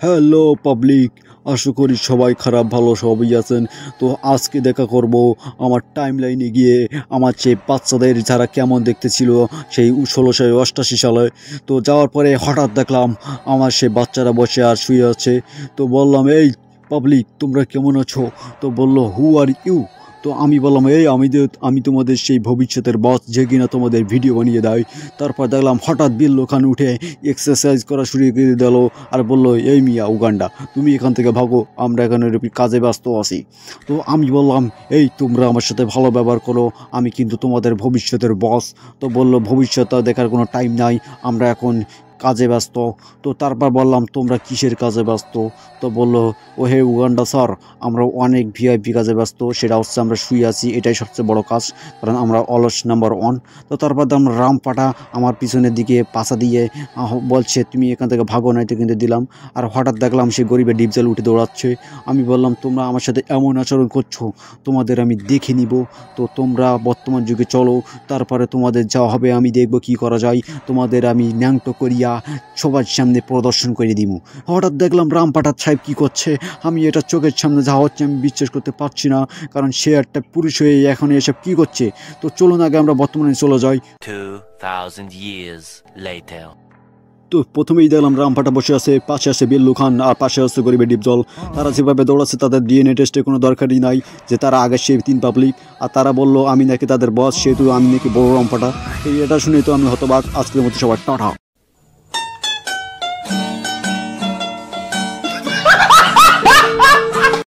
Hello public, আশা করি সবাই খারাপ ভালো সবই আছেন। তো আজকে দেখা করব আমার টাইম লাইনে গিয়ে আমার যে বাচ্চাদের যারা কেমন দেখতে ছিল সেই 1688 সালে। তো যাওয়ার পরে হঠাৎ দেখলাম আমার সেই বাচ্চারা বসে আর শুয়ে আছে। তো বললাম, এই পাবলিক তোমরা কেমন আছো? তো বলল, হু আর ইউ? তো আমি বললাম, এই আমি তোমাদের সেই ভবিষ্যতের বস যে কিনা তোমাদের ভিডিও বানিয়ে দেয়। তারপর দেখলাম হঠাৎ বিল্লু খান উঠে এক্সারসাইজ করা শুরু করে দিল আর বলল, এই মিয়া উগান্ডা, তুমি এখান থেকে ভাগো, আমরা এখানে কাজে ব্যস্ত আছি। তো আমি বললাম, এই তোমরা আমার সাথে ভালো ব্যবহার করো, আমি কিন্তু তোমাদের ভবিষ্যতের বস। তো বলল, ভবিষ্যৎ দেখার কোনো টাইম নাই, আমরা এখন কাজে ব্যস্ত। তো তারপর বললাম, তোমরা কিসের কাজে ব্যস্ত? তো বলল, ও হে উগান্ডা স্যার, আমরা অনেক ভিআইপি কাজে ব্যস্ত, সেটা হচ্ছে আমরা শুয়ে আছি, এটাই সবচেয়ে বড় কাজ, কারণ আমরা অলস নাম্বার 1। তো তারপর আমরা রামপাটা আমার পিছনের দিকে পাশা দিয়ে বলছে, তুমি এখান থেকে ভাগো, নয়তো কিন্তু দিলাম। আর হঠাৎ দেখলাম সে গরিবের ডিপজল উঠে দৌড়াচ্ছে। আমি বললাম, তোমরা আমার সাথে এমন আচরণ করছো, তোমাদের আমি দেখে নিব। তো তোমরা বর্তমান যুগে চলো, তারপরে তোমাদের যা হবে আমি দেখব কি করা যায়, তোমাদের আমি ন্যাংটো করিয়া সবার সামনে প্রদর্শন করে দিব। হঠাৎ দেখলাম রামপাঠাত সাহেব কি করছে, আমি এটা চোখের সামনে যা হচ্ছে আমি বিশ্বাস করতে পারছি না, কারণ সে একটা পুরুষ হয়ে এখন এসব কি করছে। তো চলুন আগে আমরা বর্তমানে চলে যাই। 2000 years later. তো প্রথমেই দেখলাম রামপাটা বসে আছে, পাশে আছে বিল্লু খান আর পাশে আছে গরিবের ডিপজল। তারা যেভাবে দৌড়াচ্ছে তাদের ডিএনএ টেস্টের কোনো দরকারই নাই, যে তারা আগে সেই 3 পাবলিক। আর তারা বললো আমি নাকি তাদের বস, সেহেতু আমি নাকি বড় রামপাটা। এটা শুনে তো আমি হতবাক। আজকের মতো সবার টাটা।